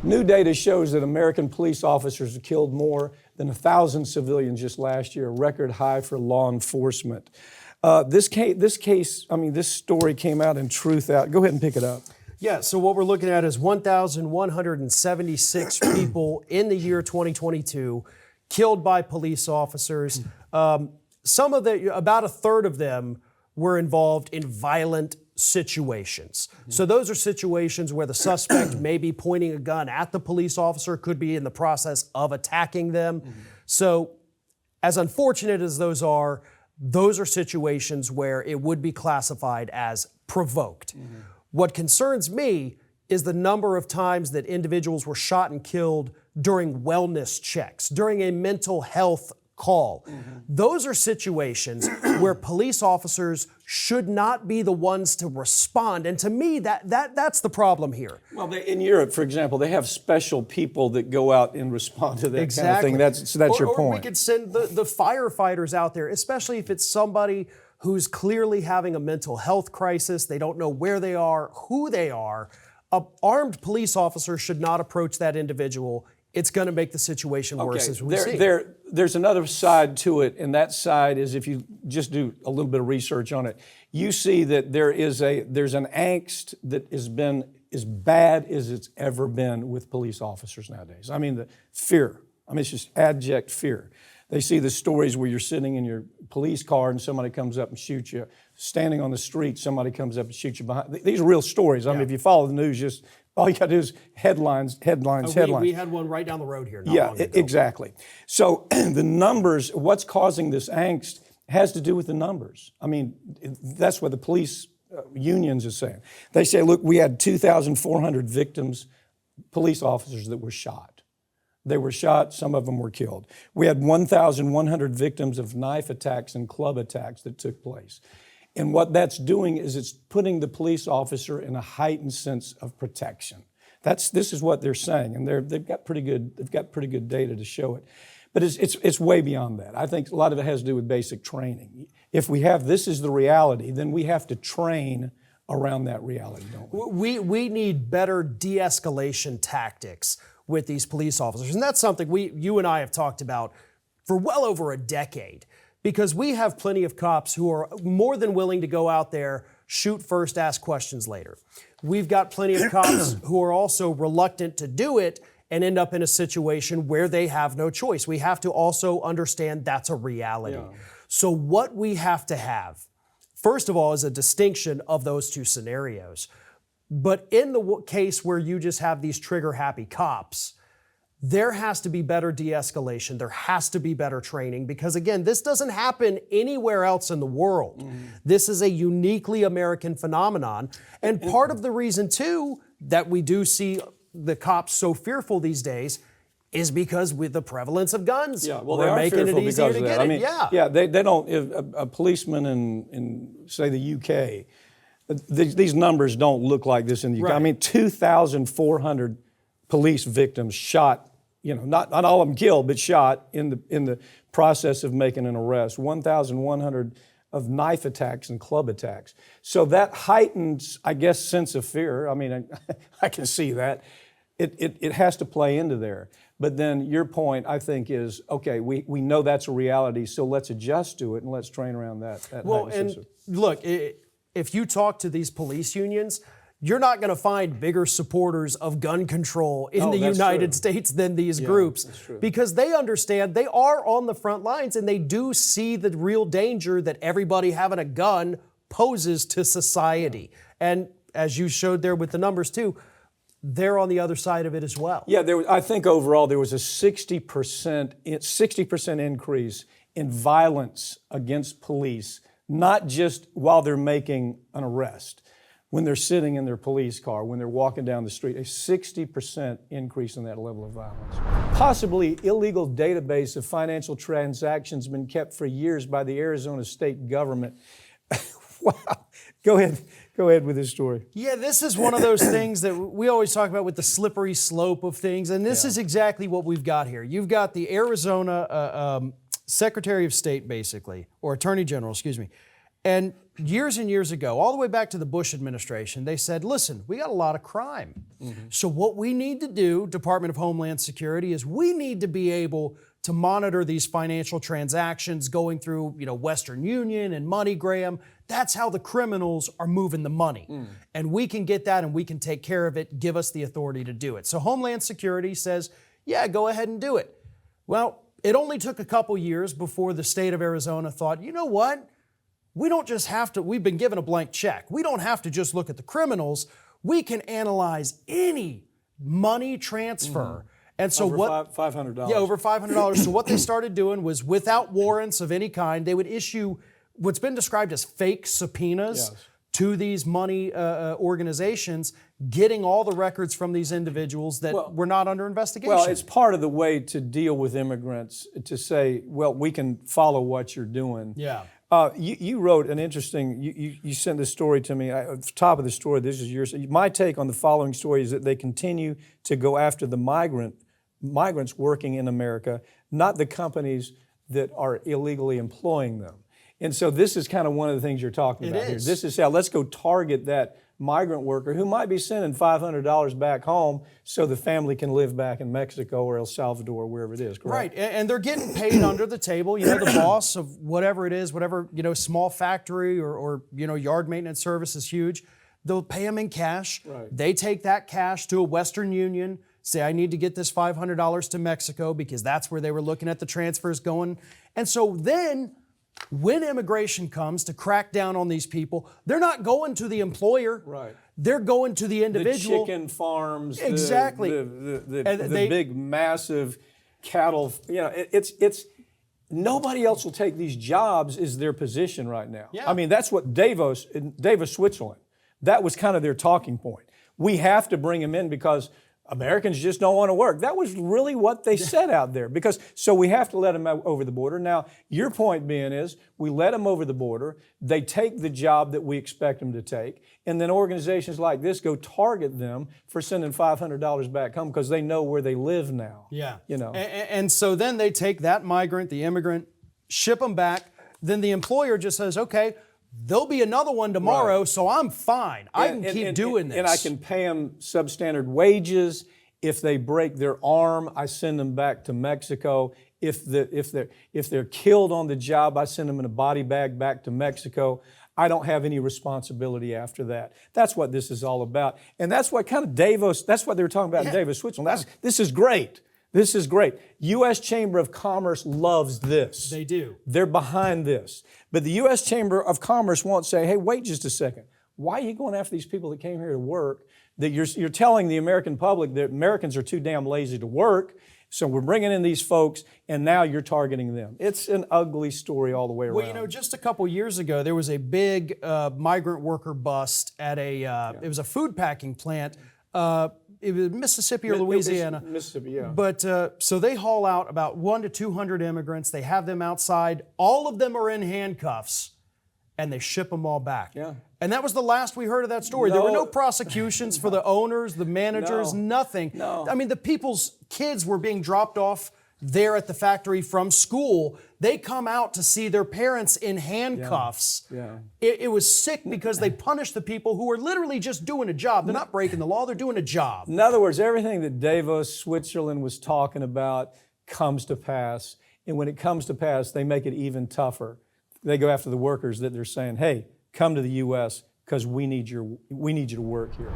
New data shows that American police officers have killed more than 1,000 civilians just last year, a record high for law enforcement. This story came out in Truth Out. Go ahead and pick it up. Yeah, so what we're looking at is 1,176 people in the year 2022 killed by police officers. About a third of them were involved in violent situations. So those are situations where the suspect may be pointing a gun at the police officer, could be in the process of attacking them. So as unfortunate as those are situations where it would be classified as provoked. What concerns me is the number of times that individuals were shot and killed during wellness checks, during a mental health call. Those are situations where police officers should not be the ones to respond. And to me, that's the problem here. Well, in Europe, for example, they have special people that go out and respond to that Exactly. kind of thing. That's your point. Or we could send the firefighters out there, especially if it's somebody who's clearly having a mental health crisis. They don't know where they are, who they are. An armed police officer should not approach that individual. It's going to make the situation worse, as we see. There's another side to it, and that side is, if you just do a little bit of research on it, you see that there's an angst that has been as bad as it's ever been with police officers nowadays. I mean, the fear. It's just abject fear. They see the stories where you're sitting in your police car and somebody comes up and shoots you. Standing on the street, somebody comes up and shoots you behind. These are real stories. I mean, if you follow the news, just all you got to do is headlines. We had one right down the road here not long ago. Exactly. So the numbers, what's causing this angst has to do with the numbers. I mean, that's what the police unions are saying. They say, look, we had 2,400 victims, police officers that were shot. They were shot, some of them were killed. We had 1,100 victims of knife attacks and club attacks that took place. And what that's doing is it's putting the police officer in a heightened sense of protection. This is what they're saying, and they've got pretty good data to show it. But it's way beyond that. I think a lot of it has to do with basic training. If we have this is the reality, then we have to train around that reality, don't we? We need better de-escalation tactics with these police officers. And that's something you and I have talked about for well over a decade, because we have plenty of cops who are more than willing to go out there, shoot first, ask questions later. We've got plenty of cops who are also reluctant to do it and end up in a situation where they have no choice. We have to also understand that's a reality. Yeah. So what we have to have, first of all, is a distinction of those two scenarios. But in the case where you just have these trigger-happy cops, there has to be better de-escalation. There has to be better training, because, again, this doesn't happen anywhere else in the world. This is a uniquely American phenomenon. And part of the reason, too, that we do see the cops so fearful these days is because with the prevalence of guns, we're making it easier to get it. They don't. A policeman in say the UK. These numbers don't look like this in the UK. Right. I mean, 2,400 police victims shot, not all of them killed, but shot in the process of making an arrest. 1,100 of knife attacks and club attacks. So that heightens, I guess, sense of fear. I mean, I can see that. It has to play into there. But then your point, I think, is, okay, we know that's a reality, so let's adjust to it and let's train around that. Well, and look, if you talk to these police unions, you're not going to find bigger supporters of gun control in the United States than these groups, because they understand they are on the front lines and they do see the real danger that everybody having a gun poses to society. And as you showed there with the numbers too, they're on the other side of it as well. Yeah, I think overall there was a 60% increase in violence against police, not just while they're making an arrest, when they're sitting in their police car, when they're walking down the street, a 60% increase in that level of violence. Possibly illegal database of financial transactions has been kept for years by the Arizona state government. Wow. Go ahead with this story. Yeah, this is one of those things that we always talk about with the slippery slope of things, and this is exactly what we've got here. You've got the Arizona Secretary of State, basically, or Attorney General, excuse me, And years ago, all the way back to the Bush administration, they said, listen, we got a lot of crime. So what we need to do, Department of Homeland Security, is we need to be able to monitor these financial transactions going through, Western Union and MoneyGram. That's how the criminals are moving the money. And we can get that and we can take care of it, give us the authority to do it. So Homeland Security says, yeah, go ahead and do it. Well, it only took a couple years before the state of Arizona thought, you know what? We don't just have to, we've been given a blank check. We don't have to just look at the criminals. We can analyze any money transfer. And so over $500. Yeah, over $500. So what they started doing was, without warrants of any kind, they would issue what's been described as fake subpoenas to these money organizations, getting all the records from these individuals that were not under investigation. Well, it's part of the way to deal with immigrants, to say, well, we can follow what you're doing. Yeah. You wrote an interesting, you sent this story to me. At the top of the story, this is yours. My take on the following story is that they continue to go after the migrants working in America, not the companies that are illegally employing them. And so this is kind of one of the things you're talking about here. This is how, let's go target that migrant worker who might be sending $500 back home so the family can live back in Mexico or El Salvador, or wherever it is, correct? Right, and they're getting paid under the table. The boss of whatever it is, whatever, small factory or yard maintenance service is huge. They'll pay them in cash. Right. They take that cash to a Western Union, say, I need to get this $500 to Mexico because that's where they were looking at the transfers going. And so then, when immigration comes to crack down on these people, they're not going to the employer. Right. They're going to the individual. The chicken farms. Exactly. The big, massive cattle. It's nobody else will take these jobs is their position right now. Yeah. I mean, that's what Davos, Switzerland, that was kind of their talking point. We have to bring them in because Americans just don't want to work. That was really what they said out there. So we have to let them over the border. Now, your point being is we let them over the border. They take the job that we expect them to take. And then organizations like this go target them for sending $500 back home because they know where they live now. Yeah. And so then they take that migrant, the immigrant, ship them back. Then the employer just says, okay, there'll be another one tomorrow, so I'm fine. I can keep doing this. And I can pay them substandard wages. If they break their arm, I send them back to Mexico. If they're killed on the job, I send them in a body bag back to Mexico. I don't have any responsibility after that. That's what this is all about. And that's what kind of Davos, that's what they were talking about in Davos, Switzerland. This is great. This is great. U.S. Chamber of Commerce loves this. They do. They're behind this. But the U.S. Chamber of Commerce won't say, hey, wait just a second. Why are you going after these people that came here to work? That you're telling the American public that Americans are too damn lazy to work, so we're bringing in these folks, and now you're targeting them. It's an ugly story all the way around. Well, just a couple years ago, there was a big migrant worker bust at it was a food packing plant. It was Mississippi or Louisiana. Mississippi, yeah. But so they haul out about 100 to 200 immigrants. They have them outside. All of them are in handcuffs, and they ship them all back. Yeah. And that was the last we heard of that story. There were no prosecutions for the owners, the managers, nothing. No. I mean, the people's kids were being dropped off there at the factory from school. They come out to see their parents in handcuffs. Yeah. It was sick because they punished the people who were literally just doing a job. They're not breaking the law, they're doing a job. In other words, everything that Davos, Switzerland was talking about comes to pass. And when it comes to pass, they make it even tougher. They go after the workers that they're saying, hey, come to the U.S. because we need you to work here.